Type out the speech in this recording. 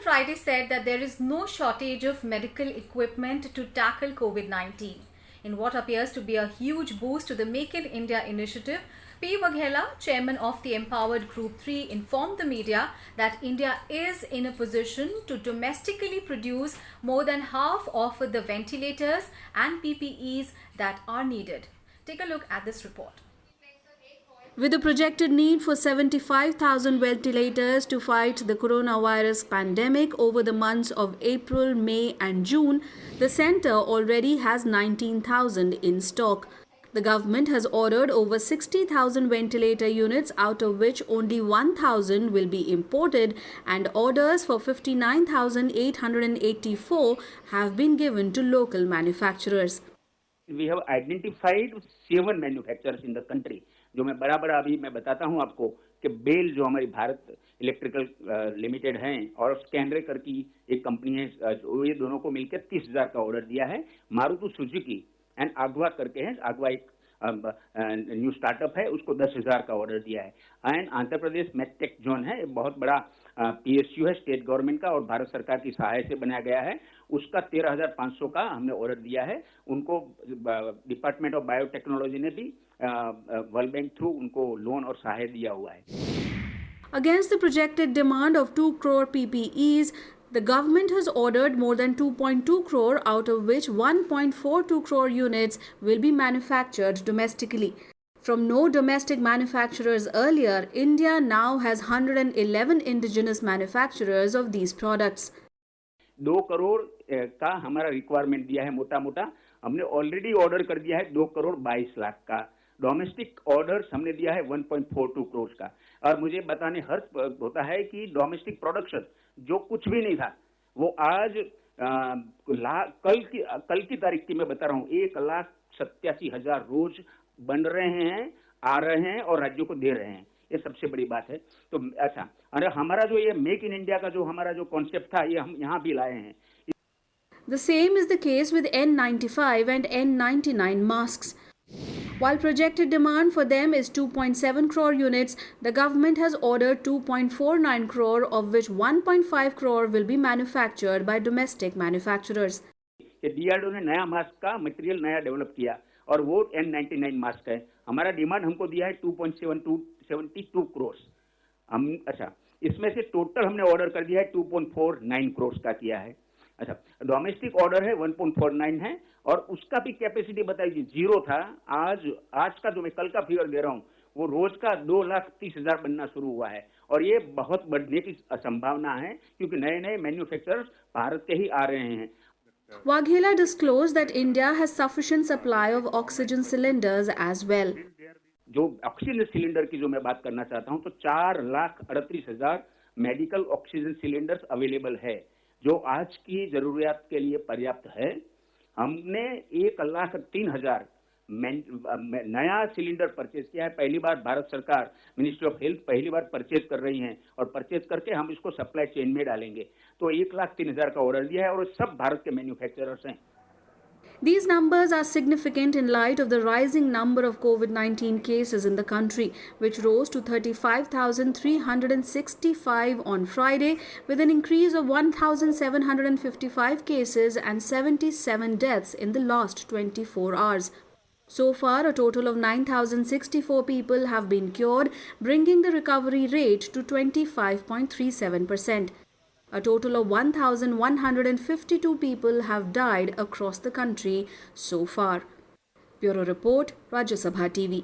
Friday said that there is no shortage of medical equipment to tackle COVID-19. In what appears to be a huge boost to the Make in India initiative, P. Waghela, chairman of the Empowered Group 3, informed the media that India is in a position to domestically produce more than half of the ventilators and PPEs that are needed. Take a look at this report. With a projected need for 75,000 ventilators to fight the coronavirus pandemic over the months of April, May and June, the centre already has 19,000 in stock. The government has ordered over 60,000 ventilator units, out of which only 1,000 will be imported, and orders for 59,884 have been given to local manufacturers. We have identified 7 manufacturers in the country. जो मैं बराबर अभी मैं बताता हूं आपको कि bell जो हमारी भारत इलेक्ट्रिकल लिमिटेड हैं और स्कैनरेकर की एक कंपनी है, ये दोनों को मिलकर 30,000 का ऑर्डर दिया है. मारुति सुजुकी एंड आगवा करके है, आगवा एक न्यू स्टार्टअप है, उसको 10,000 का ऑर्डर दिया है. And Andhra Pradesh medtech zone है, बहुत बड़ा PSU है स्टेट गवर्नमेंट का और भारत सरकार की सहायता से बनाया गया है, उसका 13,500 का हमने ऑर्डर दिया है. उनको डिपार्टमेंट ऑफ बायोटेक्नोलॉजी ने भी वर्ल्ड बैंक थ्रू उनको लोन और सहायता दिया हुआ है. Against the projected demand of 2 crore PPEs, the government has ordered more than 2.2 crore, out of which 1.42 crore units will be manufactured domestically. From no domestic manufacturers earlier, India now has 111 indigenous manufacturers of these products. 2 crore का हमारा requirement दिया है, मोटा मोटा हमने already order कर दिया है 2 करोड़ 22 लाख का. डोमेस्टिक ऑर्डर्स हमने दिया है 1.42 करोड़ का. और मुझे बताने हर्ष होता है कि डोमेस्टिक प्रोडक्शन जो कुछ भी नहीं था वो आज कल की तारीख की मैं बता रहा हूँ 1,87,000 रोज बन रहे हैं, आ रहे हैं और राज्यों को दे रहे हैं. ये सबसे बड़ी बात है. तो अच्छा, अरे हमारा जो ये मेक इन इंडिया का जो हमारा जो कॉन्सेप्ट था ये हम यहाँ भी लाए हैं. The same is the case with N95 and N99 masks. While projected demand for them is 2.7 crore units, the government has ordered 2.49 crore, of which 1.5 crore will be manufactured by domestic manufacturers. DRDO ने नया mask का material नया develop किया और वो N99 mask है. हमारा demand हमको दिया है 2.72 करोड़. हम अच्छा, इसमें से टोटल हमने ऑर्डर कर दिया है 2.49 करोड़ का किया है. अच्छा, डोमेस्टिक ऑर्डर है 1.49 है और उसका भी कैपेसिटी बताइए, 0 था. आज का जो मैं कल का फिगर दे रहा हूँ वो रोज का 2,30,000 बनना शुरू हुआ है और ये बहुत बढ़ने की संभावना है क्योंकि नए नए मैन्युफैक्चरर्स भारत के ही आ रहे हैं. Waghela disclosed that India has sufficient supply of oxygen cylinders as well. जो ऑक्सीजन सिलेंडर की जो मैं बात करना चाहता हूं तो 4,38,000 मेडिकल ऑक्सीजन सिलेंडर्स अवेलेबल है जो आज की जरूरियात के लिए पर्याप्त है. हमने 1,03,000 नया सिलेंडर परचेज किया है. पहली बार भारत सरकार मिनिस्ट्री ऑफ हेल्थ पहली बार परचेज कर रही है और परचेज करके हम इसको सप्लाई चेन में डालेंगे. तो 1,03,000 का ऑर्डर दिया है और सब भारत के मैन्युफैक्चरर्स हैं. These numbers are significant in light of the rising number of COVID-19 cases in the country, which rose to 35,365 on Friday, with an increase of 1,755 cases and 77 deaths in the last 24 hours. So far, a total of 9,064 people have been cured, bringing the recovery rate to 25.37%. A total of 1,152 people have died across the country so far. Bureau Report, Rajya Sabha TV.